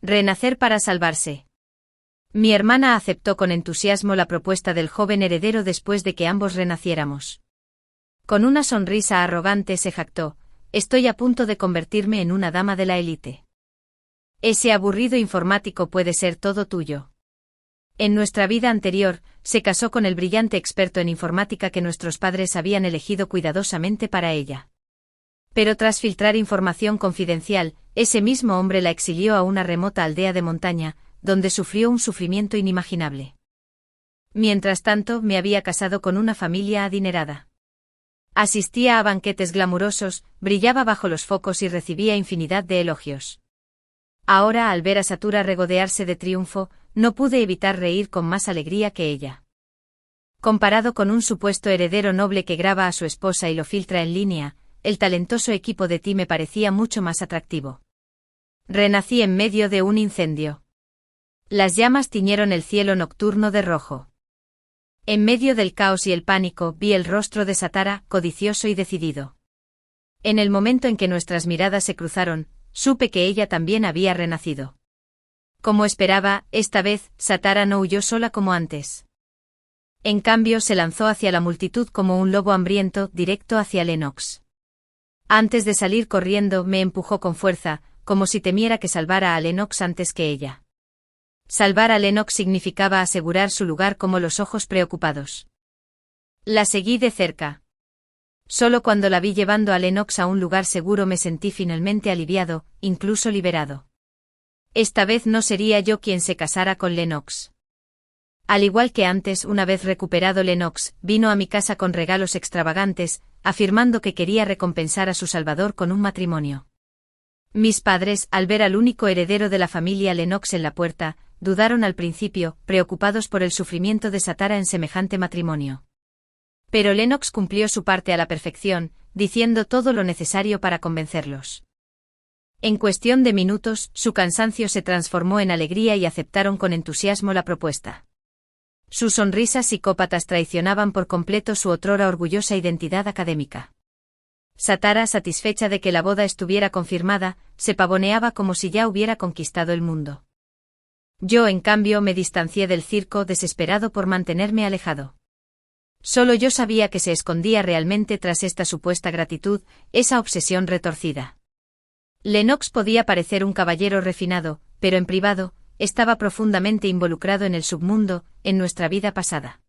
Renacer para salvarse. Mi hermana aceptó con entusiasmo la propuesta del joven heredero después de que ambos renaciéramos. Con una sonrisa arrogante se jactó: estoy a punto de convertirme en una dama de la élite. Ese aburrido informático puede ser todo tuyo. En nuestra vida anterior, se casó con el brillante experto en informática que nuestros padres habían elegido cuidadosamente para ella. Pero tras filtrar información confidencial, ese mismo hombre la exilió a una remota aldea de montaña, donde sufrió un sufrimiento inimaginable. Mientras tanto, me había casado con una familia adinerada. Asistía a banquetes glamurosos, brillaba bajo los focos y recibía infinidad de elogios. Ahora, al ver a Satura regodearse de triunfo, no pude evitar reír con más alegría que ella. Comparado con un supuesto heredero noble que graba a su esposa y lo filtra en línea, el talentoso equipo de Ti me parecía mucho más atractivo. Renací en medio de un incendio. Las llamas tiñeron el cielo nocturno de rojo. En medio del caos y el pánico vi el rostro de Satara, codicioso y decidido. En el momento en que nuestras miradas se cruzaron, supe que ella también había renacido. Como esperaba, esta vez, Satara no huyó sola como antes. En cambio, se lanzó hacia la multitud como un lobo hambriento, directo hacia Lennox. Antes de salir corriendo, me empujó con fuerza, como si temiera que salvara a Lennox antes que ella. Salvar a Lennox significaba asegurar su lugar como los ojos preocupados. La seguí de cerca. Solo cuando la vi llevando a Lennox a un lugar seguro me sentí finalmente aliviado, incluso liberado. Esta vez no sería yo quien se casara con Lennox. Al igual que antes, una vez recuperado Lennox, vino a mi casa con regalos extravagantes, afirmando que quería recompensar a su salvador con un matrimonio. Mis padres, al ver al único heredero de la familia Lennox en la puerta, dudaron al principio, preocupados por el sufrimiento de Satara en semejante matrimonio. Pero Lennox cumplió su parte a la perfección, diciendo todo lo necesario para convencerlos. En cuestión de minutos, su cansancio se transformó en alegría y aceptaron con entusiasmo la propuesta. Sus sonrisas psicópatas traicionaban por completo su otrora orgullosa identidad académica. Satara, satisfecha de que la boda estuviera confirmada, se pavoneaba como si ya hubiera conquistado el mundo. Yo, en cambio, me distancié del circo, desesperado por mantenerme alejado. Solo yo sabía que se escondía realmente tras esta supuesta gratitud, esa obsesión retorcida. Lennox podía parecer un caballero refinado, pero en privado, estaba profundamente involucrado en el submundo, en nuestra vida pasada.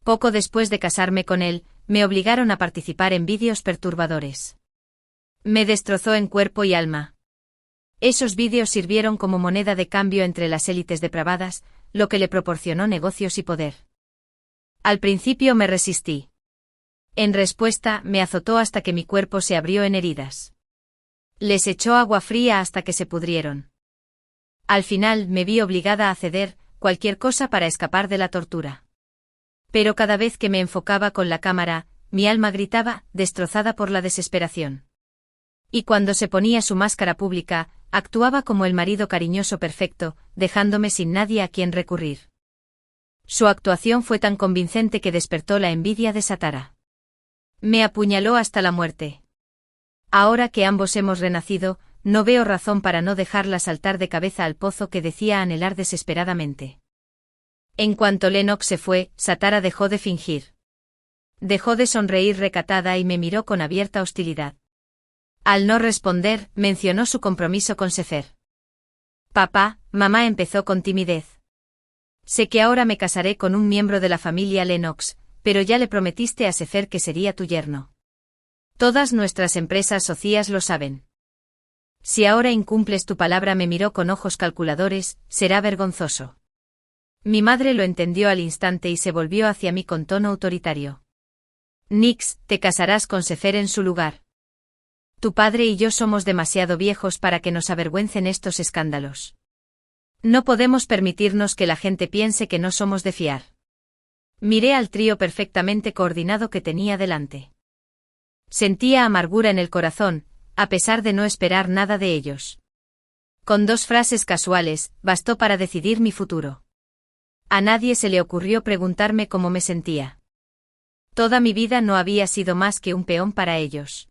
Poco después de casarme con él, me obligaron a participar en vídeos perturbadores. Me destrozó en cuerpo y alma. Esos vídeos sirvieron como moneda de cambio entre las élites depravadas, lo que le proporcionó negocios y poder. Al principio me resistí. En respuesta, me azotó hasta que mi cuerpo se abrió en heridas. Les echó agua fría hasta que se pudrieron. Al final, me vi obligada a ceder, cualquier cosa para escapar de la tortura. Pero cada vez que me enfocaba con la cámara, mi alma gritaba, destrozada por la desesperación. Y cuando se ponía su máscara pública, actuaba como el marido cariñoso perfecto, dejándome sin nadie a quien recurrir. Su actuación fue tan convincente que despertó la envidia de Satara. Me apuñaló hasta la muerte. Ahora que ambos hemos renacido, no veo razón para no dejarla saltar de cabeza al pozo que decía anhelar desesperadamente. En cuanto Lennox se fue, Satara dejó de fingir. Dejó de sonreír recatada y me miró con abierta hostilidad. Al no responder, mencionó su compromiso con Sefer. Papá, mamá, empezó con timidez. Sé que ahora me casaré con un miembro de la familia Lennox, pero ya le prometiste a Sefer que sería tu yerno. Todas nuestras empresas socias lo saben. Si ahora incumples tu palabra, me miró con ojos calculadores, será vergonzoso. Mi madre lo entendió al instante y se volvió hacia mí con tono autoritario. Nix, te casarás con Sefer en su lugar. Tu padre y yo somos demasiado viejos para que nos avergüencen estos escándalos. No podemos permitirnos que la gente piense que no somos de fiar. Miré al trío perfectamente coordinado que tenía delante. Sentía amargura en el corazón, a pesar de no esperar nada de ellos. Con 2 frases casuales, bastó para decidir mi futuro. A nadie se le ocurrió preguntarme cómo me sentía. Toda mi vida no había sido más que un peón para ellos.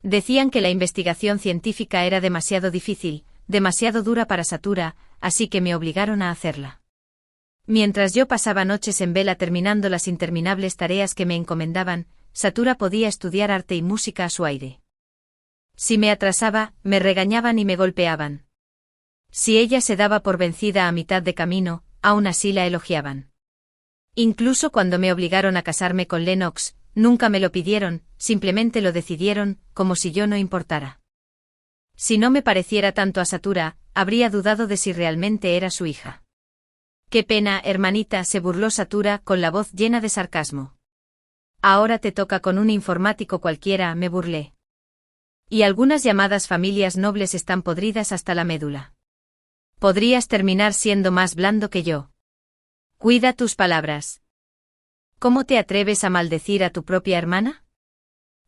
Decían que la investigación científica era demasiado difícil, demasiado dura para Satura, así que me obligaron a hacerla. Mientras yo pasaba noches en vela terminando las interminables tareas que me encomendaban, Satura podía estudiar arte y música a su aire. Si me atrasaba, me regañaban y me golpeaban. Si ella se daba por vencida a mitad de camino, aún así la elogiaban. Incluso cuando me obligaron a casarme con Lennox, nunca me lo pidieron, simplemente lo decidieron, como si yo no importara. Si no me pareciera tanto a Satura, habría dudado de si realmente era su hija. Qué pena, hermanita, se burló Satura con la voz llena de sarcasmo. Ahora te toca con un informático cualquiera, me burlé. Y algunas llamadas familias nobles están podridas hasta la médula. Podrías terminar siendo más blando que yo. Cuida tus palabras. ¿Cómo te atreves a maldecir a tu propia hermana?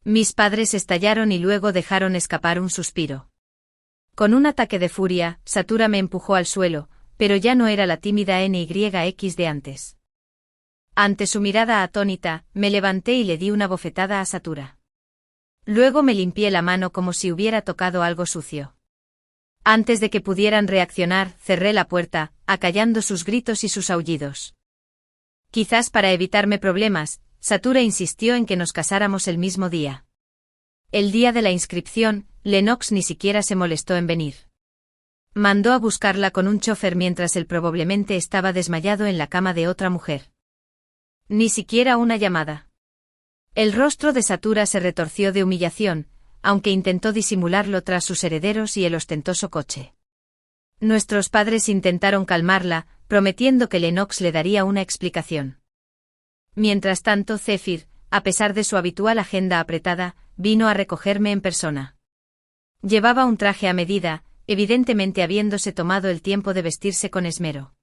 Mis padres estallaron y luego dejaron escapar un suspiro. Con un ataque de furia, Satura me empujó al suelo, pero ya no era la tímida NYX de antes. Ante su mirada atónita, me levanté y le di una bofetada a Satura. Luego me limpié la mano como si hubiera tocado algo sucio. Antes de que pudieran reaccionar, cerré la puerta, acallando sus gritos y sus aullidos. Quizás para evitarme problemas, Satura insistió en que nos casáramos el mismo día. El día de la inscripción, Lennox ni siquiera se molestó en venir. Mandó a buscarla con un chofer mientras él probablemente estaba desmayado en la cama de otra mujer. Ni siquiera una llamada. El rostro de Satura se retorció de humillación, aunque intentó disimularlo tras sus herederos y el ostentoso coche. Nuestros padres intentaron calmarla, prometiendo que Lennox le daría una explicación. Mientras tanto, Zephyr, a pesar de su habitual agenda apretada, vino a recogerme en persona. Llevaba un traje a medida, evidentemente habiéndose tomado el tiempo de vestirse con esmero.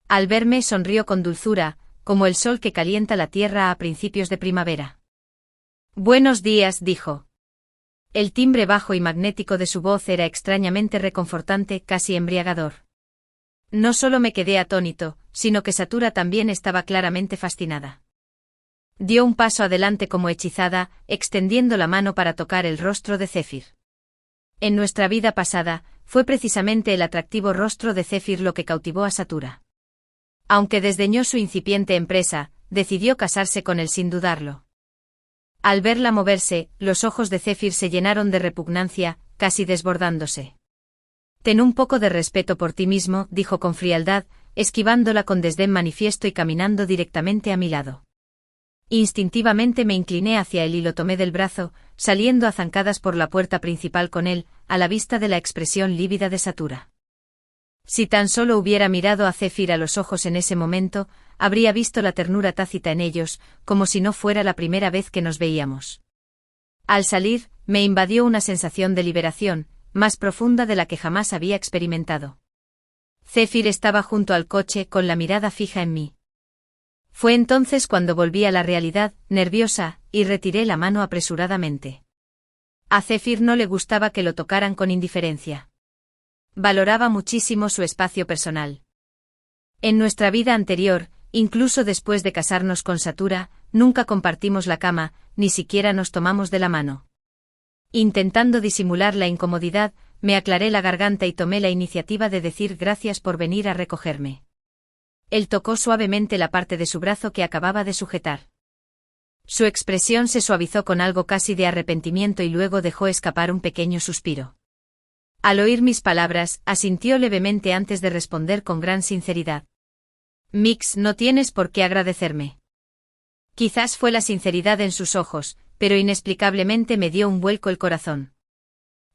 Al verme sonrió con dulzura, como el sol que calienta la tierra a principios de primavera. Buenos días, dijo. El timbre bajo y magnético de su voz era extrañamente reconfortante, casi embriagador. No solo me quedé atónito, sino que Satura también estaba claramente fascinada. Dio un paso adelante como hechizada, extendiendo la mano para tocar el rostro de Zephyr. En nuestra vida pasada, fue precisamente el atractivo rostro de Zephyr lo que cautivó a Satura. Aunque desdeñó su incipiente empresa, decidió casarse con él sin dudarlo. Al verla moverse, los ojos de Zephyr se llenaron de repugnancia, casi desbordándose. Ten un poco de respeto por ti mismo, dijo con frialdad, esquivándola con desdén manifiesto y caminando directamente a mi lado. Instintivamente me incliné hacia él y lo tomé del brazo, saliendo a zancadas por la puerta principal con él, a la vista de la expresión lívida de Satura. Si tan solo hubiera mirado a Zephyr a los ojos en ese momento, habría visto la ternura tácita en ellos, como si no fuera la primera vez que nos veíamos. Al salir, me invadió una sensación de liberación, más profunda de la que jamás había experimentado. Zephyr estaba junto al coche con la mirada fija en mí. Fue entonces cuando volví a la realidad, nerviosa, y retiré la mano apresuradamente. A Zephyr no le gustaba que lo tocaran con indiferencia. Valoraba muchísimo su espacio personal. En nuestra vida anterior, incluso después de casarnos con Satura, nunca compartimos la cama, ni siquiera nos tomamos de la mano. Intentando disimular la incomodidad, me aclaré la garganta y tomé la iniciativa de decir gracias por venir a recogerme. Él tocó suavemente la parte de su brazo que acababa de sujetar. Su expresión se suavizó con algo casi de arrepentimiento y luego dejó escapar un pequeño suspiro. Al oír mis palabras, asintió levemente antes de responder con gran sinceridad. Mix, no tienes por qué agradecerme. Quizás fue la sinceridad en sus ojos, pero inexplicablemente me dio un vuelco el corazón.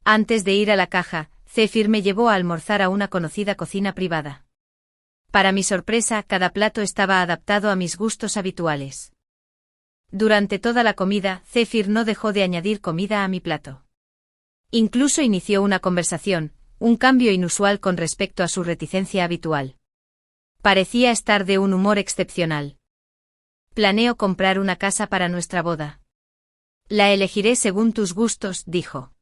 Antes de ir a la caja, Zephyr me llevó a almorzar a una conocida cocina privada. Para mi sorpresa, cada plato estaba adaptado a mis gustos habituales. Durante toda la comida, Zephyr no dejó de añadir comida a mi plato. Incluso inició una conversación, un cambio inusual con respecto a su reticencia habitual. Parecía estar de un humor excepcional. Planeo comprar una casa para nuestra boda. La elegiré según tus gustos, dijo.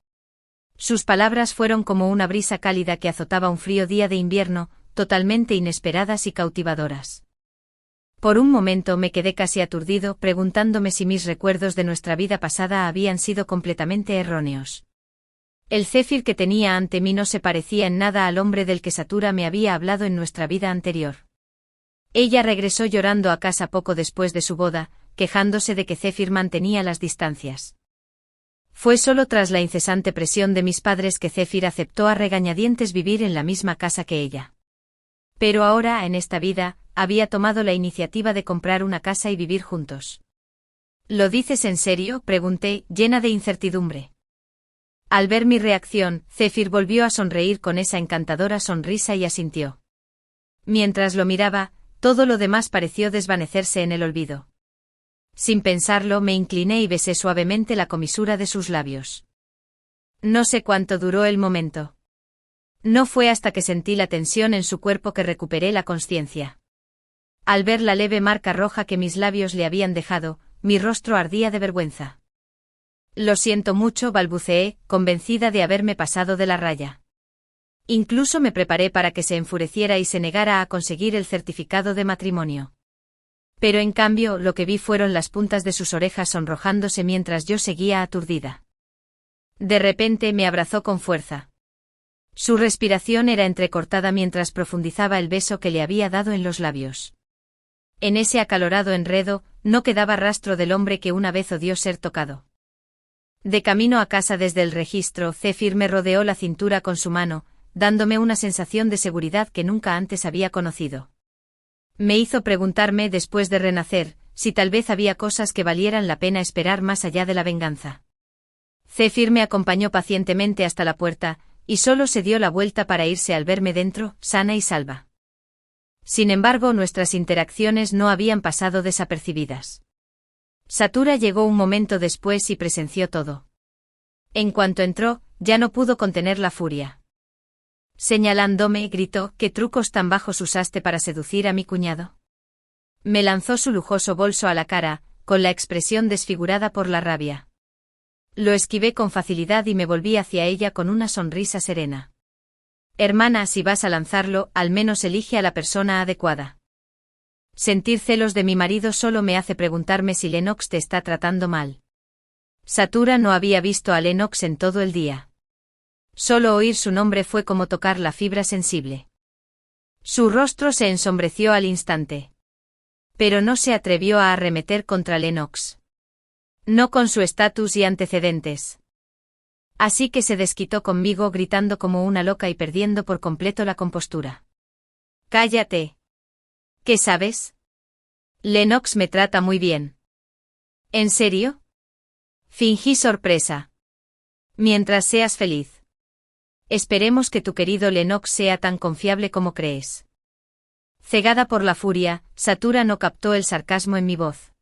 Sus palabras fueron como una brisa cálida que azotaba un frío día de invierno, totalmente inesperadas y cautivadoras. Por un momento me quedé casi aturdido, preguntándome si mis recuerdos de nuestra vida pasada habían sido completamente erróneos. El Zephyr que tenía ante mí no se parecía en nada al hombre del que Satura me había hablado en nuestra vida anterior. Ella regresó llorando a casa poco después de su boda, quejándose de que Zephyr mantenía las distancias. Fue solo tras la incesante presión de mis padres que Zephyr aceptó a regañadientes vivir en la misma casa que ella. Pero ahora, en esta vida, había tomado la iniciativa de comprar una casa y vivir juntos. ¿Lo dices en serio?, pregunté, llena de incertidumbre. Al ver mi reacción, Zephyr volvió a sonreír con esa encantadora sonrisa y asintió. Mientras lo miraba, todo lo demás pareció desvanecerse en el olvido. Sin pensarlo, me incliné y besé suavemente la comisura de sus labios. No sé cuánto duró el momento. No fue hasta que sentí la tensión en su cuerpo que recuperé la consciencia. Al ver la leve marca roja que mis labios le habían dejado, mi rostro ardía de vergüenza. Lo siento mucho, balbuceé, convencida de haberme pasado de la raya. Incluso me preparé para que se enfureciera y se negara a conseguir el certificado de matrimonio. Pero en cambio, lo que vi fueron las puntas de sus orejas sonrojándose mientras yo seguía aturdida. De repente me abrazó con fuerza. Su respiración era entrecortada mientras profundizaba el beso que le había dado en los labios. En ese acalorado enredo, no quedaba rastro del hombre que una vez odió ser tocado. De camino a casa desde el registro, Zephyr me rodeó la cintura con su mano, dándome una sensación de seguridad que nunca antes había conocido. Me hizo preguntarme, después de renacer, si tal vez había cosas que valieran la pena esperar más allá de la venganza. Zephyr me acompañó pacientemente hasta la puerta, y solo se dio la vuelta para irse al verme dentro, sana y salva. Sin embargo, nuestras interacciones no habían pasado desapercibidas. Satura llegó un momento después y presenció todo. En cuanto entró, ya no pudo contener la furia. Señalándome, gritó, ¿qué trucos tan bajos usaste para seducir a mi cuñado? Me lanzó su lujoso bolso a la cara, con la expresión desfigurada por la rabia. Lo esquivé con facilidad y me volví hacia ella con una sonrisa serena. Hermana, si vas a lanzarlo, al menos elige a la persona adecuada. Sentir celos de mi marido solo me hace preguntarme si Lennox te está tratando mal. Satura no había visto a Lennox en todo el día. Solo oír su nombre fue como tocar la fibra sensible. Su rostro se ensombreció al instante. Pero no se atrevió a arremeter contra Lennox. No con su estatus y antecedentes. Así que se desquitó conmigo gritando como una loca y perdiendo por completo la compostura. ¡Cállate! ¿Qué sabes? Lennox me trata muy bien. ¿En serio? Fingí sorpresa. Mientras seas feliz. Esperemos que tu querido Lennox sea tan confiable como crees. Cegada por la furia, Satura no captó el sarcasmo en mi voz.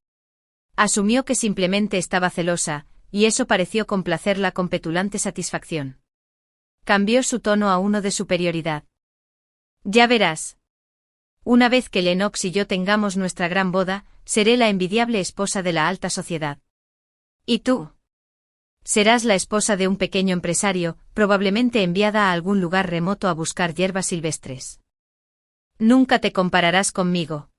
Asumió que simplemente estaba celosa, y eso pareció complacerla con petulante satisfacción. Cambió su tono a uno de superioridad. Ya verás. Una vez que Lennox y yo tengamos nuestra gran boda, seré la envidiable esposa de la alta sociedad. ¿Y tú? Serás la esposa de un pequeño empresario, probablemente enviada a algún lugar remoto a buscar hierbas silvestres. Nunca te compararás conmigo.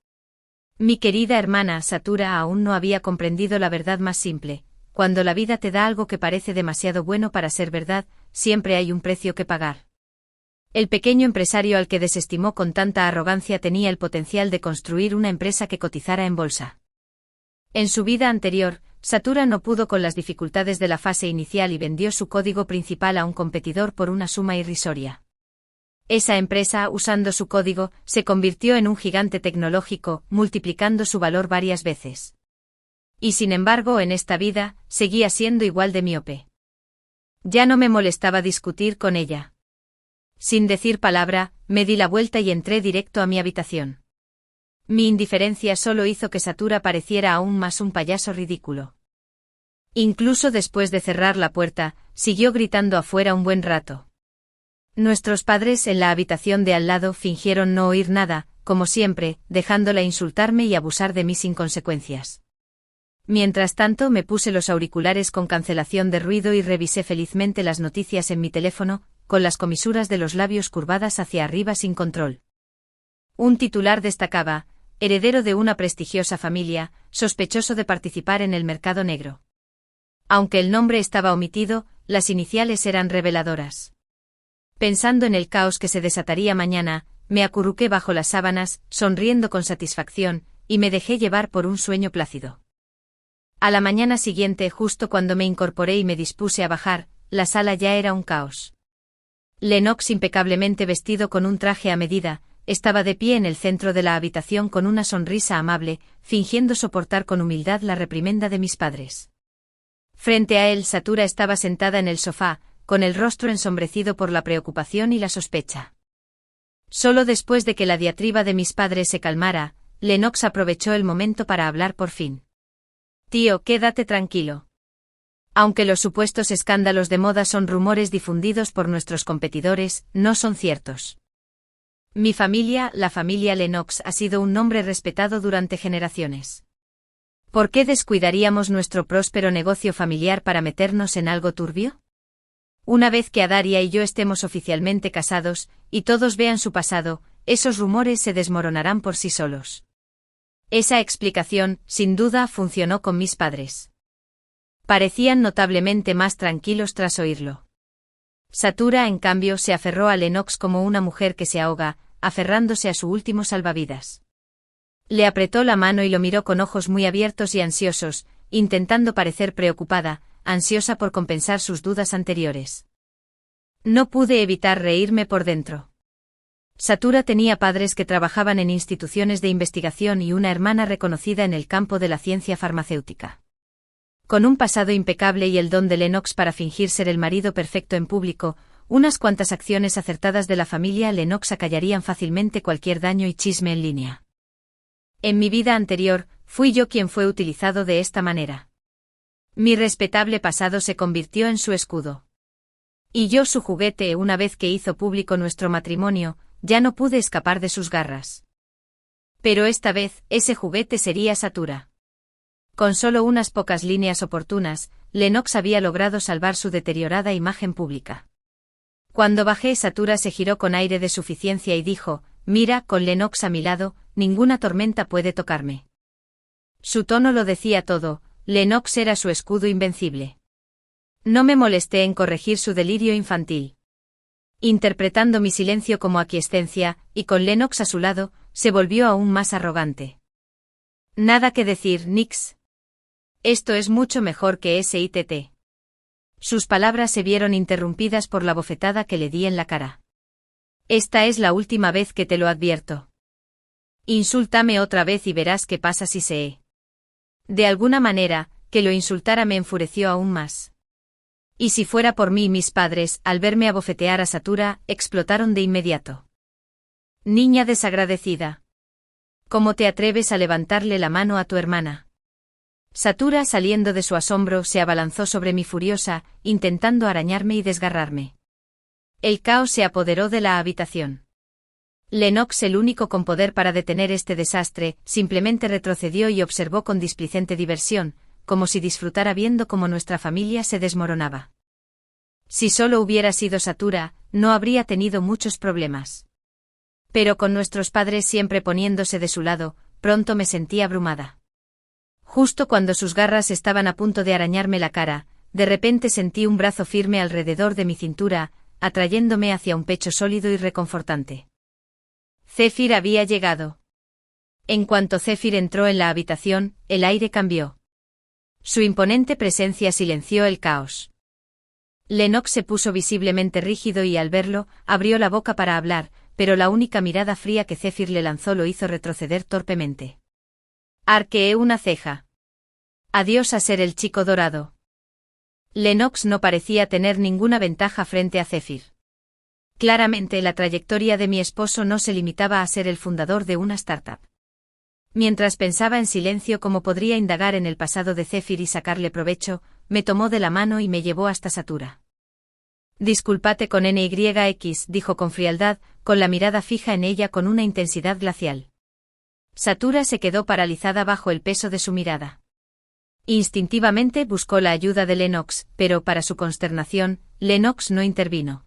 Mi querida hermana Satura aún no había comprendido la verdad más simple. Cuando la vida te da algo que parece demasiado bueno para ser verdad, siempre hay un precio que pagar. El pequeño empresario al que desestimó con tanta arrogancia tenía el potencial de construir una empresa que cotizara en bolsa. En su vida anterior, Satura no pudo con las dificultades de la fase inicial y vendió su código principal a un competidor por una suma irrisoria. Esa empresa, usando su código, se convirtió en un gigante tecnológico, multiplicando su valor varias veces. Y sin embargo, en esta vida, seguía siendo igual de miope. Ya no me molestaba discutir con ella. Sin decir palabra, me di la vuelta y entré directo a mi habitación. Mi indiferencia solo hizo que Satura pareciera aún más un payaso ridículo. Incluso después de cerrar la puerta, siguió gritando afuera un buen rato. Nuestros padres en la habitación de al lado fingieron no oír nada, como siempre, dejándola insultarme y abusar de mí sin consecuencias. Mientras tanto me puse los auriculares con cancelación de ruido y revisé felizmente las noticias en mi teléfono, con las comisuras de los labios curvadas hacia arriba sin control. Un titular destacaba: heredero de una prestigiosa familia, sospechoso de participar en el mercado negro. Aunque el nombre estaba omitido, las iniciales eran reveladoras. Pensando en el caos que se desataría mañana, me acurruqué bajo las sábanas, sonriendo con satisfacción, y me dejé llevar por un sueño plácido. A la mañana siguiente, justo cuando me incorporé y me dispuse a bajar, la sala ya era un caos. Lennox, impecablemente vestido con un traje a medida, estaba de pie en el centro de la habitación con una sonrisa amable, fingiendo soportar con humildad la reprimenda de mis padres. Frente a él, Satura estaba sentada en el sofá, con el rostro ensombrecido por la preocupación y la sospecha. Solo después de que la diatriba de mis padres se calmara, Lennox aprovechó el momento para hablar por fin. Tío, quédate tranquilo. Aunque los supuestos escándalos de moda son rumores difundidos por nuestros competidores, no son ciertos. Mi familia, la familia Lennox, ha sido un nombre respetado durante generaciones. ¿Por qué descuidaríamos nuestro próspero negocio familiar para meternos en algo turbio? Una vez que Adaria y yo estemos oficialmente casados, y todos vean su pasado, esos rumores se desmoronarán por sí solos. Esa explicación, sin duda, funcionó con mis padres. Parecían notablemente más tranquilos tras oírlo. Satura, en cambio, se aferró a Lennox como una mujer que se ahoga, aferrándose a su último salvavidas. Le apretó la mano y lo miró con ojos muy abiertos y ansiosos, intentando parecer preocupada, ansiosa por compensar sus dudas anteriores. No pude evitar reírme por dentro. Satura tenía padres que trabajaban en instituciones de investigación y una hermana reconocida en el campo de la ciencia farmacéutica. Con un pasado impecable y el don de Lennox para fingir ser el marido perfecto en público, unas cuantas acciones acertadas de la familia Lennox acallarían fácilmente cualquier daño y chisme en línea. En mi vida anterior, fui yo quien fue utilizado de esta manera. Mi respetable pasado se convirtió en su escudo. Y yo su juguete. Una vez que hizo público nuestro matrimonio, ya no pude escapar de sus garras. Pero esta vez, ese juguete sería Satura. Con solo unas pocas líneas oportunas, Lennox había logrado salvar su deteriorada imagen pública. Cuando bajé, Satura se giró con aire de suficiencia y dijo: «Mira, con Lennox a mi lado, ninguna tormenta puede tocarme». Su tono lo decía todo. Lennox era su escudo invencible. No me molesté en corregir su delirio infantil. Interpretando mi silencio como aquiescencia, y con Lennox a su lado, se volvió aún más arrogante. «Nada que decir, Nix. Esto es mucho mejor que SITT». Sus palabras se vieron interrumpidas por la bofetada que le di en la cara. «Esta es la última vez que te lo advierto. Insúltame otra vez y verás qué pasa si se...». De alguna manera, que lo insultara me enfureció aún más. Y si fuera por mí, mis padres, al verme abofetear a Satura, explotaron de inmediato. «Niña desagradecida. ¿Cómo te atreves a levantarle la mano a tu hermana?». Satura, saliendo de su asombro, se abalanzó sobre mí furiosa, intentando arañarme y desgarrarme. El caos se apoderó de la habitación. Lennox, el único con poder para detener este desastre, simplemente retrocedió y observó con displicente diversión, como si disfrutara viendo cómo nuestra familia se desmoronaba. Si solo hubiera sido Satura, no habría tenido muchos problemas. Pero con nuestros padres siempre poniéndose de su lado, pronto me sentí abrumada. Justo cuando sus garras estaban a punto de arañarme la cara, de repente sentí un brazo firme alrededor de mi cintura, atrayéndome hacia un pecho sólido y reconfortante. Zephyr había llegado. En cuanto Zephyr entró en la habitación, el aire cambió. Su imponente presencia silenció el caos. Lennox se puso visiblemente rígido y al verlo, abrió la boca para hablar, pero la única mirada fría que Zephyr le lanzó lo hizo retroceder torpemente. Arqueé una ceja. Adiós a ser el chico dorado. Lennox no parecía tener ninguna ventaja frente a Zephyr. Claramente la trayectoria de mi esposo no se limitaba a ser el fundador de una startup. Mientras pensaba en silencio cómo podría indagar en el pasado de Zephyr y sacarle provecho, me tomó de la mano y me llevó hasta Satura. «Discúlpate con NYX», dijo con frialdad, con la mirada fija en ella con una intensidad glacial. Satura se quedó paralizada bajo el peso de su mirada. Instintivamente buscó la ayuda de Lennox, pero para su consternación, Lennox no intervino.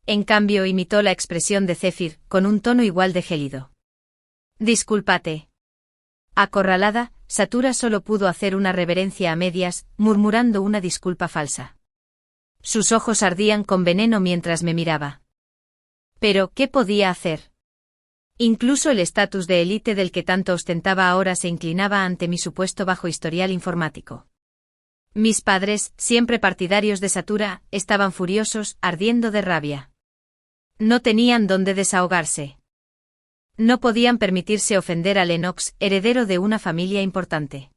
En cambio, imitó la expresión de Zephyr, con un tono igual de gélido. «Discúlpate». Acorralada, Satura solo pudo hacer una reverencia a medias, murmurando una disculpa falsa. Sus ojos ardían con veneno mientras me miraba. Pero, ¿qué podía hacer? Incluso el estatus de élite del que tanto ostentaba ahora se inclinaba ante mi supuesto bajo historial informático. Mis padres, siempre partidarios de Satura, estaban furiosos, ardiendo de rabia. No tenían dónde desahogarse. No podían permitirse ofender a Lennox, heredero de una familia importante.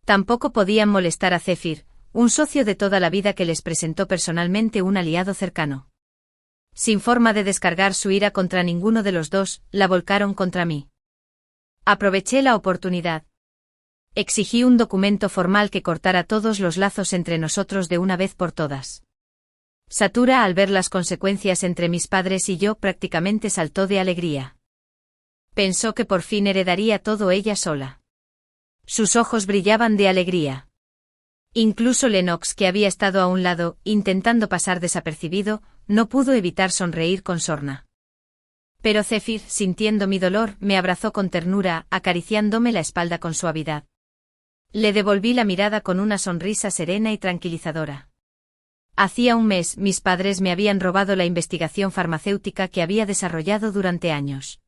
Tampoco podían molestar a Zephyr, un socio de toda la vida que les presentó personalmente un aliado cercano. Sin forma de descargar su ira contra ninguno de los dos, la volcaron contra mí. Aproveché la oportunidad. Exigí un documento formal que cortara todos los lazos entre nosotros de una vez por todas. Satura, al ver las consecuencias entre mis padres y yo, prácticamente saltó de alegría. Pensó que por fin heredaría todo ella sola. Sus ojos brillaban de alegría. Incluso Lennox, que había estado a un lado, intentando pasar desapercibido, no pudo evitar sonreír con sorna. Pero Zephyr, sintiendo mi dolor, me abrazó con ternura, acariciándome la espalda con suavidad. Le devolví la mirada con una sonrisa serena y tranquilizadora. Hacía un mes, mis padres me habían robado la investigación farmacéutica que había desarrollado durante años.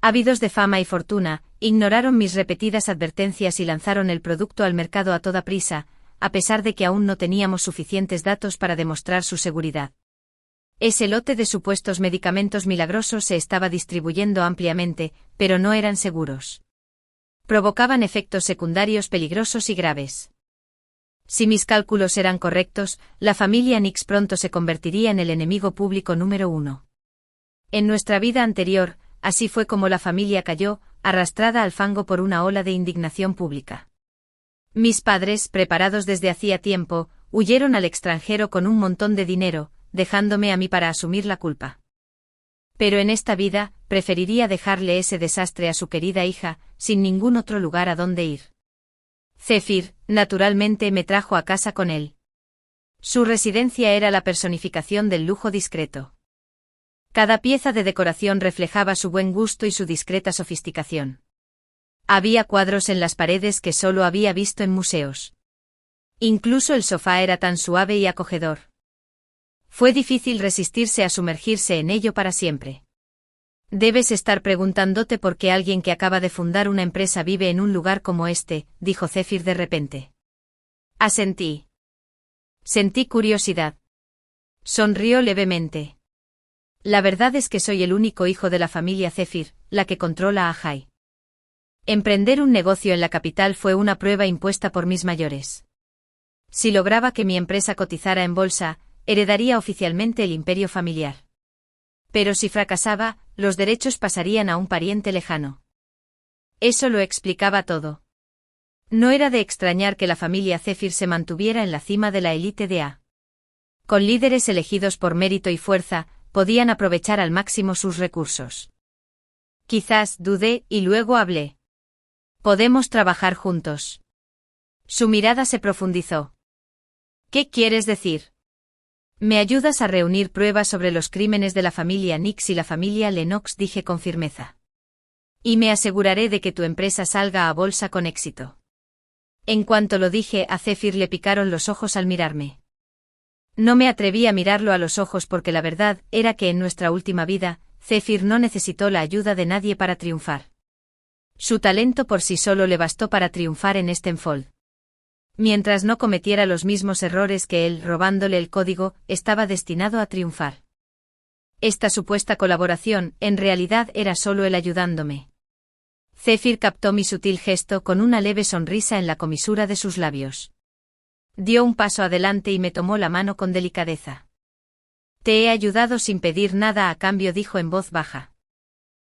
Ávidos de fama y fortuna, ignoraron mis repetidas advertencias y lanzaron el producto al mercado a toda prisa, a pesar de que aún no teníamos suficientes datos para demostrar su seguridad. Ese lote de supuestos medicamentos milagrosos se estaba distribuyendo ampliamente, pero no eran seguros. Provocaban efectos secundarios peligrosos y graves. Si mis cálculos eran correctos, la familia Nix pronto se convertiría en el enemigo público número 1. En nuestra vida anterior, así fue como la familia cayó, arrastrada al fango por una ola de indignación pública. Mis padres, preparados desde hacía tiempo, huyeron al extranjero con un montón de dinero, dejándome a mí para asumir la culpa. Pero en esta vida, preferiría dejarle ese desastre a su querida hija, sin ningún otro lugar a donde ir. Zephyr, naturalmente, me trajo a casa con él. Su residencia era la personificación del lujo discreto. Cada pieza de decoración reflejaba su buen gusto y su discreta sofisticación. Había cuadros en las paredes que solo había visto en museos. Incluso el sofá era tan suave y acogedor. Fue difícil resistirse a sumergirse en ello para siempre. Debes estar preguntándote por qué alguien que acaba de fundar una empresa vive en un lugar como este, dijo Zephyr de repente. Asentí. Sentí curiosidad. Sonrió levemente. La verdad es que soy el único hijo de la familia Zephyr, la que controla a Jai. Emprender un negocio en la capital fue una prueba impuesta por mis mayores. Si lograba que mi empresa cotizara en bolsa, heredaría oficialmente el imperio familiar. Pero si fracasaba, los derechos pasarían a un pariente lejano. Eso lo explicaba todo. No era de extrañar que la familia Zephyr se mantuviera en la cima de la élite de A. Con líderes elegidos por mérito y fuerza, podían aprovechar al máximo sus recursos. Quizás dudé y luego hablé. Podemos trabajar juntos. Su mirada se profundizó. ¿Qué quieres decir? Me ayudas a reunir pruebas sobre los crímenes de la familia Nix y la familia Lennox, dije con firmeza. Y me aseguraré de que tu empresa salga a bolsa con éxito. En cuanto lo dije, a Zephyr le picaron los ojos al mirarme. No me atreví a mirarlo a los ojos porque la verdad era que en nuestra última vida, Zephyr no necesitó la ayuda de nadie para triunfar. Su talento por sí solo le bastó para triunfar en Stenfold. Mientras no cometiera los mismos errores que él robándole el código, estaba destinado a triunfar. Esta supuesta colaboración, en realidad, era solo él ayudándome. Zephyr captó mi sutil gesto con una leve sonrisa en la comisura de sus labios. Dio un paso adelante y me tomó la mano con delicadeza. Te he ayudado sin pedir nada a cambio, dijo en voz baja.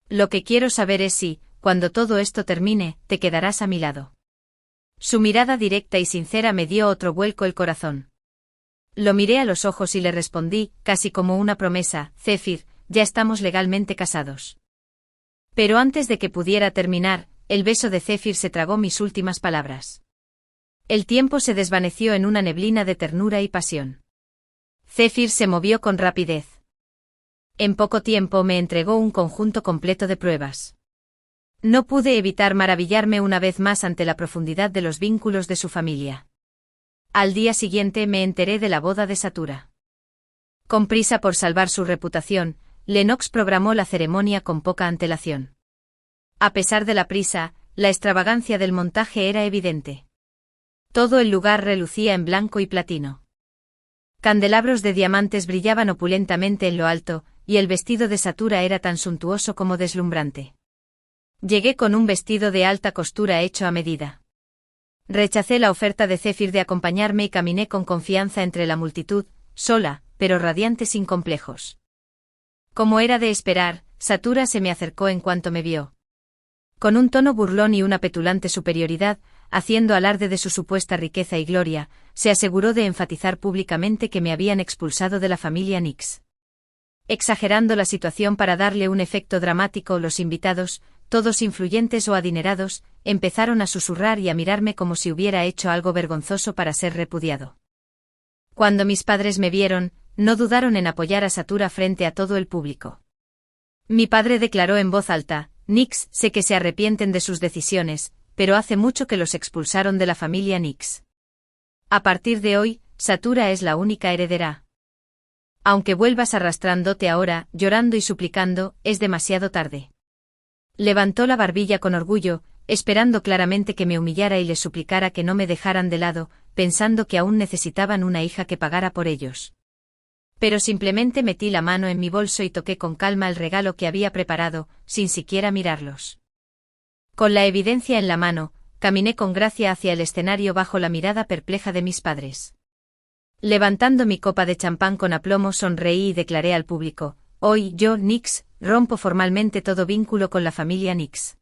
Lo que quiero saber es si, cuando todo esto termine, te quedarás a mi lado. Su mirada directa y sincera me dio otro vuelco el corazón. Lo miré a los ojos y le respondí, casi como una promesa, Zephyr, ya estamos legalmente casados. Pero antes de que pudiera terminar, el beso de Zephyr se tragó mis últimas palabras. El tiempo se desvaneció en una neblina de ternura y pasión. Zephyr se movió con rapidez. En poco tiempo me entregó un conjunto completo de pruebas. No pude evitar maravillarme una vez más ante la profundidad de los vínculos de su familia. Al día siguiente me enteré de la boda de Satura. Con prisa por salvar su reputación, Lennox programó la ceremonia con poca antelación. A pesar de la prisa, la extravagancia del montaje era evidente. Todo el lugar relucía en blanco y platino. Candelabros de diamantes brillaban opulentamente en lo alto, y el vestido de Satura era tan suntuoso como deslumbrante. Llegué con un vestido de alta costura hecho a medida. Rechacé la oferta de Zephyr de acompañarme y caminé con confianza entre la multitud, sola, pero radiante sin complejos. Como era de esperar, Satura se me acercó en cuanto me vio. Con un tono burlón y una petulante superioridad, haciendo alarde de su supuesta riqueza y gloria, se aseguró de enfatizar públicamente que me habían expulsado de la familia Nix. Exagerando la situación para darle un efecto dramático, los invitados, todos influyentes o adinerados, empezaron a susurrar y a mirarme como si hubiera hecho algo vergonzoso para ser repudiado. Cuando mis padres me vieron, no dudaron en apoyar a Satura frente a todo el público. Mi padre declaró en voz alta: Nix, sé que se arrepienten de sus decisiones, pero hace mucho que los expulsaron de la familia Nix. A partir de hoy, Satura es la única heredera. Aunque vuelvas arrastrándote ahora, llorando y suplicando, es demasiado tarde. Levantó la barbilla con orgullo, esperando claramente que me humillara y les suplicara que no me dejaran de lado, pensando que aún necesitaban una hija que pagara por ellos. Pero simplemente metí la mano en mi bolso y toqué con calma el regalo que había preparado, sin siquiera mirarlos. Con la evidencia en la mano, caminé con gracia hacia el escenario bajo la mirada perpleja de mis padres. Levantando mi copa de champán con aplomo, sonreí y declaré al público: hoy yo, Nix, rompo formalmente todo vínculo con la familia Nix.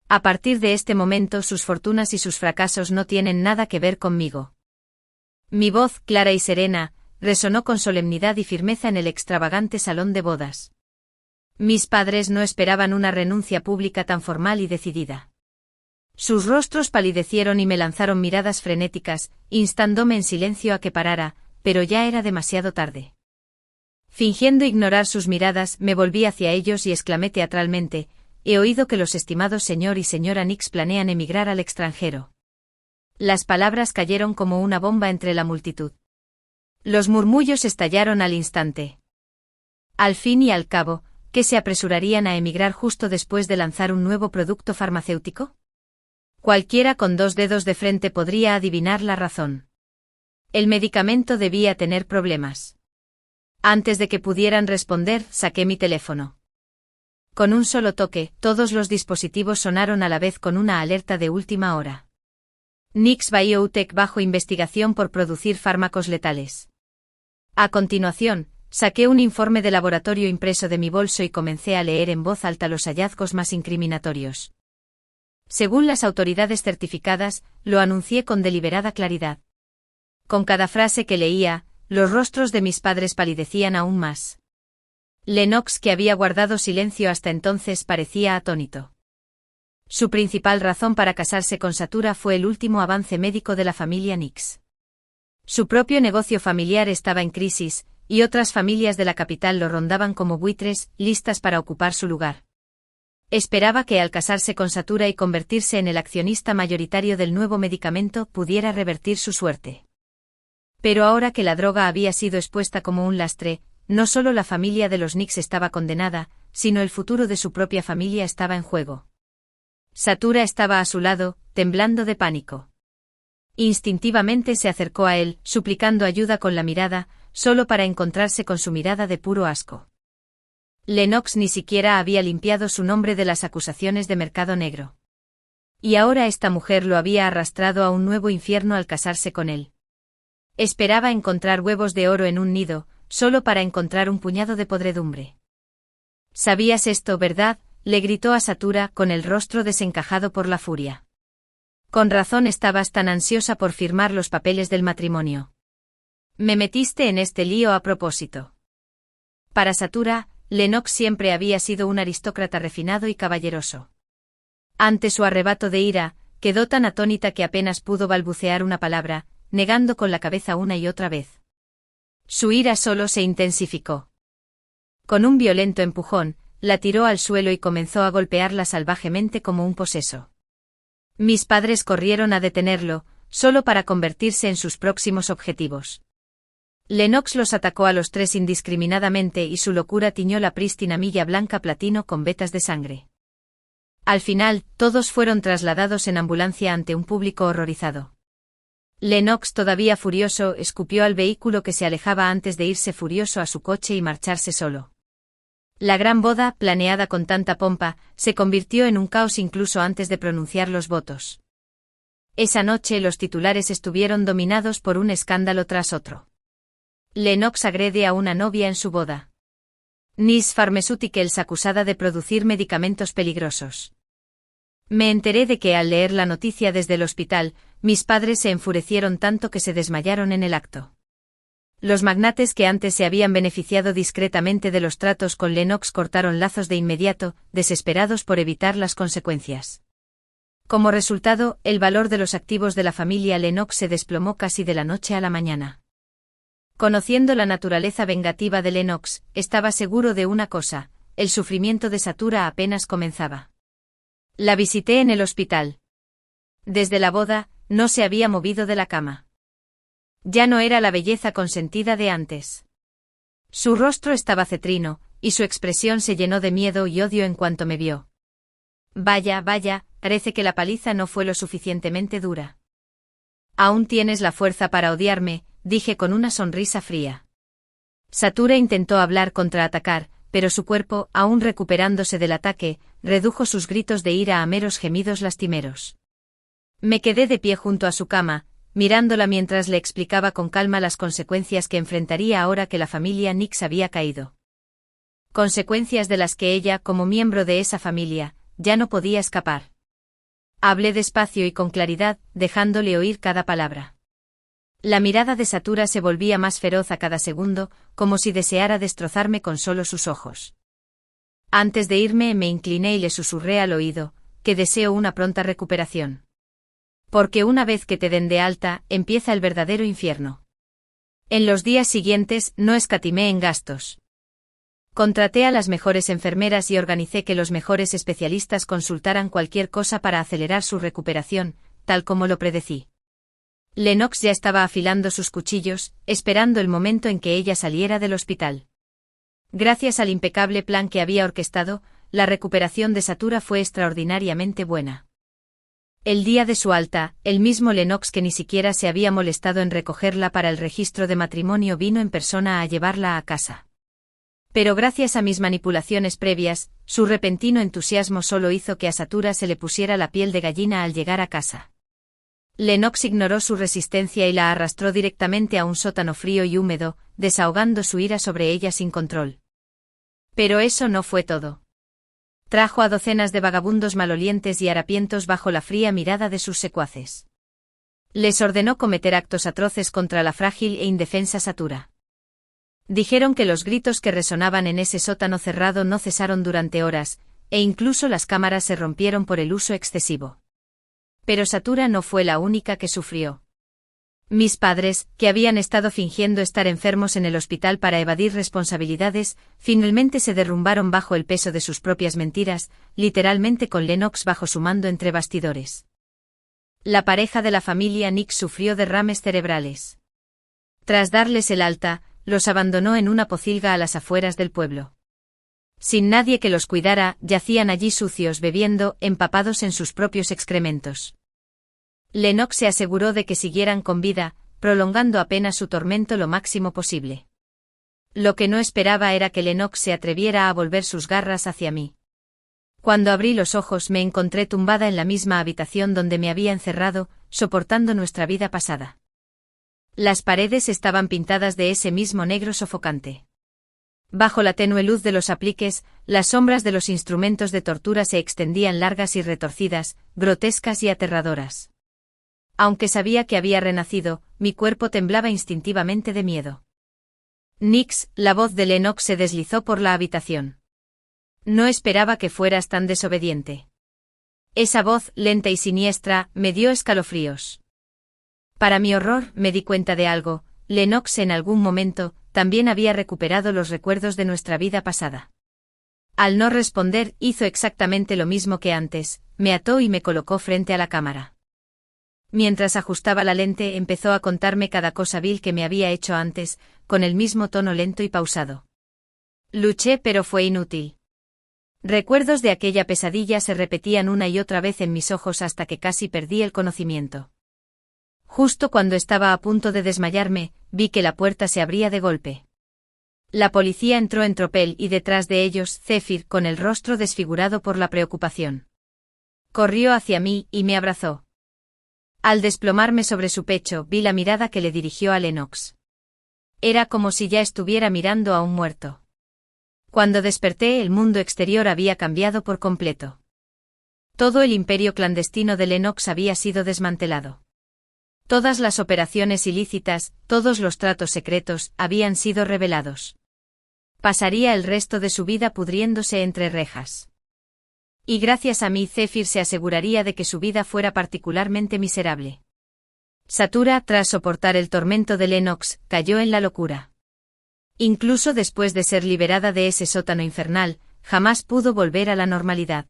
A partir de este momento sus fortunas y sus fracasos no tienen nada que ver conmigo. Mi voz, clara y serena, resonó con solemnidad y firmeza en el extravagante salón de bodas. Mis padres no esperaban una renuncia pública tan formal y decidida. Sus rostros palidecieron y me lanzaron miradas frenéticas, instándome en silencio a que parara, pero ya era demasiado tarde. Fingiendo ignorar sus miradas, me volví hacia ellos y exclamé teatralmente: he oído que los estimados señor y señora Nix planean emigrar al extranjero. Las palabras cayeron como una bomba entre la multitud. Los murmullos estallaron al instante. Al fin y al cabo, ¿qué se apresurarían a emigrar justo después de lanzar un nuevo producto farmacéutico? Cualquiera con 2 dedos de frente podría adivinar la razón. El medicamento debía tener problemas. Antes de que pudieran responder, saqué mi teléfono. Con un solo toque, todos los dispositivos sonaron a la vez con una alerta de última hora. Nix Biotech bajo investigación por producir fármacos letales. A continuación, saqué un informe de laboratorio impreso de mi bolso y comencé a leer en voz alta los hallazgos más incriminatorios. Según las autoridades certificadas, lo anuncié con deliberada claridad. Con cada frase que leía, los rostros de mis padres palidecían aún más. Lennox, que había guardado silencio hasta entonces, parecía atónito. Su principal razón para casarse con Satura fue el último avance médico de la familia Nix. Su propio negocio familiar estaba en crisis, y otras familias de la capital lo rondaban como buitres, listas para ocupar su lugar. Esperaba que al casarse con Satura y convertirse en el accionista mayoritario del nuevo medicamento pudiera revertir su suerte. Pero ahora que la droga había sido expuesta como un lastre, no solo la familia de los Nix estaba condenada, sino el futuro de su propia familia estaba en juego. Satura estaba a su lado, temblando de pánico. Instintivamente se acercó a él, suplicando ayuda con la mirada, solo para encontrarse con su mirada de puro asco. Lennox ni siquiera había limpiado su nombre de las acusaciones de mercado negro. Y ahora esta mujer lo había arrastrado a un nuevo infierno al casarse con él. Esperaba encontrar huevos de oro en un nido, solo para encontrar un puñado de podredumbre. ¿Sabías esto, verdad?, le gritó a Satura, con el rostro desencajado por la furia. Con razón estabas tan ansiosa por firmar los papeles del matrimonio. Me metiste en este lío a propósito. Para Satura, Lennox siempre había sido un aristócrata refinado y caballeroso. Ante su arrebato de ira, quedó tan atónita que apenas pudo balbucear una palabra, negando con la cabeza una y otra vez. Su ira solo se intensificó. Con un violento empujón, la tiró al suelo y comenzó a golpearla salvajemente como un poseso. Mis padres corrieron a detenerlo, solo para convertirse en sus próximos objetivos. Lennox los atacó a los tres indiscriminadamente y su locura tiñó la prístina milla blanca platino con vetas de sangre. Al final, todos fueron trasladados en ambulancia ante un público horrorizado. Lennox, todavía furioso, escupió al vehículo que se alejaba antes de irse furioso a su coche y marcharse solo. La gran boda, planeada con tanta pompa, se convirtió en un caos incluso antes de pronunciar los votos. Esa noche los titulares estuvieron dominados por un escándalo tras otro. Lennox agrede a una novia en su boda. Nis Pharmaceuticals acusada de producir medicamentos peligrosos. Me enteré de que al leer la noticia desde el hospital, mis padres se enfurecieron tanto que se desmayaron en el acto. Los magnates que antes se habían beneficiado discretamente de los tratos con Lennox cortaron lazos de inmediato, desesperados por evitar las consecuencias. Como resultado, el valor de los activos de la familia Lennox se desplomó casi de la noche a la mañana. Conociendo la naturaleza vengativa de Lennox, estaba seguro de una cosa: el sufrimiento de Satura apenas comenzaba. La visité en el hospital. Desde la boda, no se había movido de la cama. Ya no era la belleza consentida de antes. Su rostro estaba cetrino, y su expresión se llenó de miedo y odio en cuanto me vio. Vaya, parece que la paliza no fue lo suficientemente dura. Aún tienes la fuerza para odiarme, dije con una sonrisa fría. Satura intentó hablar, contraatacar, pero su cuerpo, aún recuperándose del ataque, redujo sus gritos de ira a meros gemidos lastimeros. Me quedé de pie junto a su cama, mirándola mientras le explicaba con calma las consecuencias que enfrentaría ahora que la familia Nix había caído. Consecuencias de las que ella, como miembro de esa familia, ya no podía escapar. Hablé despacio y con claridad, dejándole oír cada palabra. La mirada de Satura se volvía más feroz a cada segundo, como si deseara destrozarme con solo sus ojos. Antes de irme me incliné y le susurré al oído, que deseo una pronta recuperación. Porque una vez que te den de alta, empieza el verdadero infierno. En los días siguientes, no escatimé en gastos. Contraté a las mejores enfermeras y organicé que los mejores especialistas consultaran cualquier cosa para acelerar su recuperación, tal como lo predecí. Lennox ya estaba afilando sus cuchillos, esperando el momento en que ella saliera del hospital. Gracias al impecable plan que había orquestado, la recuperación de Satura fue extraordinariamente buena. El día de su alta, el mismo Lennox, que ni siquiera se había molestado en recogerla para el registro de matrimonio, vino en persona a llevarla a casa. Pero gracias a mis manipulaciones previas, su repentino entusiasmo solo hizo que a Satura se le pusiera la piel de gallina al llegar a casa. Lennox ignoró su resistencia y la arrastró directamente a un sótano frío y húmedo, desahogando su ira sobre ella sin control. Pero eso no fue todo. Trajo a docenas de vagabundos malolientes y harapientos bajo la fría mirada de sus secuaces. Les ordenó cometer actos atroces contra la frágil e indefensa Satura. Dijeron que los gritos que resonaban en ese sótano cerrado no cesaron durante horas, e incluso las cámaras se rompieron por el uso excesivo. Pero Satura no fue la única que sufrió. Mis padres, que habían estado fingiendo estar enfermos en el hospital para evadir responsabilidades, finalmente se derrumbaron bajo el peso de sus propias mentiras, literalmente con Lennox bajo su mando entre bastidores. La pareja de la familia Nix sufrió derrames cerebrales. Tras darles el alta, los abandonó en una pocilga a las afueras del pueblo. Sin nadie que los cuidara, yacían allí sucios, bebiendo, empapados en sus propios excrementos. Lennox se aseguró de que siguieran con vida, prolongando apenas su tormento lo máximo posible. Lo que no esperaba era que Lennox se atreviera a volver sus garras hacia mí. Cuando abrí los ojos me encontré tumbada en la misma habitación donde me había encerrado, soportando nuestra vida pasada. Las paredes estaban pintadas de ese mismo negro sofocante. Bajo la tenue luz de los apliques, las sombras de los instrumentos de tortura se extendían largas y retorcidas, grotescas y aterradoras. Aunque sabía que había renacido, mi cuerpo temblaba instintivamente de miedo. Nix, la voz de Lennox se deslizó por la habitación. No esperaba que fueras tan desobediente. Esa voz, lenta y siniestra, me dio escalofríos. Para mi horror, me di cuenta de algo: Lennox en algún momento también había recuperado los recuerdos de nuestra vida pasada. Al no responder, hizo exactamente lo mismo que antes, me ató y me colocó frente a la cámara. Mientras ajustaba la lente, empezó a contarme cada cosa vil que me había hecho antes, con el mismo tono lento y pausado. Luché, pero fue inútil. Recuerdos de aquella pesadilla se repetían una y otra vez en mis ojos hasta que casi perdí el conocimiento. Justo cuando estaba a punto de desmayarme, vi que la puerta se abría de golpe. La policía entró en tropel y detrás de ellos Zephyr con el rostro desfigurado por la preocupación. Corrió hacia mí y me abrazó. Al desplomarme sobre su pecho, vi la mirada que le dirigió a Lennox. Era como si ya estuviera mirando a un muerto. Cuando desperté, el mundo exterior había cambiado por completo. Todo el imperio clandestino de Lennox había sido desmantelado. Todas las operaciones ilícitas, todos los tratos secretos, habían sido revelados. Pasaría el resto de su vida pudriéndose entre rejas. Y gracias a mí Zephyr se aseguraría de que su vida fuera particularmente miserable. Satura, tras soportar el tormento de Lennox, cayó en la locura. Incluso después de ser liberada de ese sótano infernal, jamás pudo volver a la normalidad.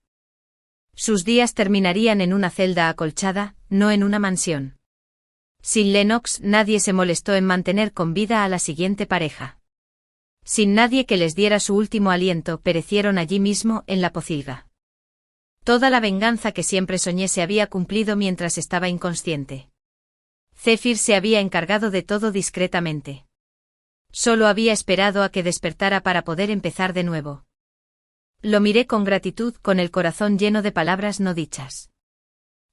Sus días terminarían en una celda acolchada, no en una mansión. Sin Lennox, nadie se molestó en mantener con vida a la siguiente pareja. Sin nadie que les diera su último aliento, perecieron allí mismo, en la pocilga. Toda la venganza que siempre soñé se había cumplido mientras estaba inconsciente. Zephyr se había encargado de todo discretamente. Solo había esperado a que despertara para poder empezar de nuevo. Lo miré con gratitud, con el corazón lleno de palabras no dichas.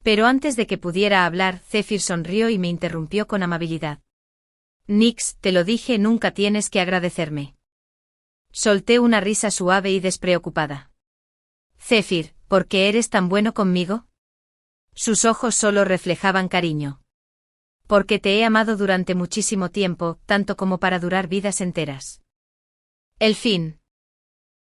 Pero antes de que pudiera hablar, Zephyr sonrió y me interrumpió con amabilidad. Nix, te lo dije, nunca tienes que agradecerme. Solté una risa suave y despreocupada. Zephyr, ¿por qué eres tan bueno conmigo? Sus ojos solo reflejaban cariño. Porque te he amado durante muchísimo tiempo, tanto como para durar vidas enteras. El fin.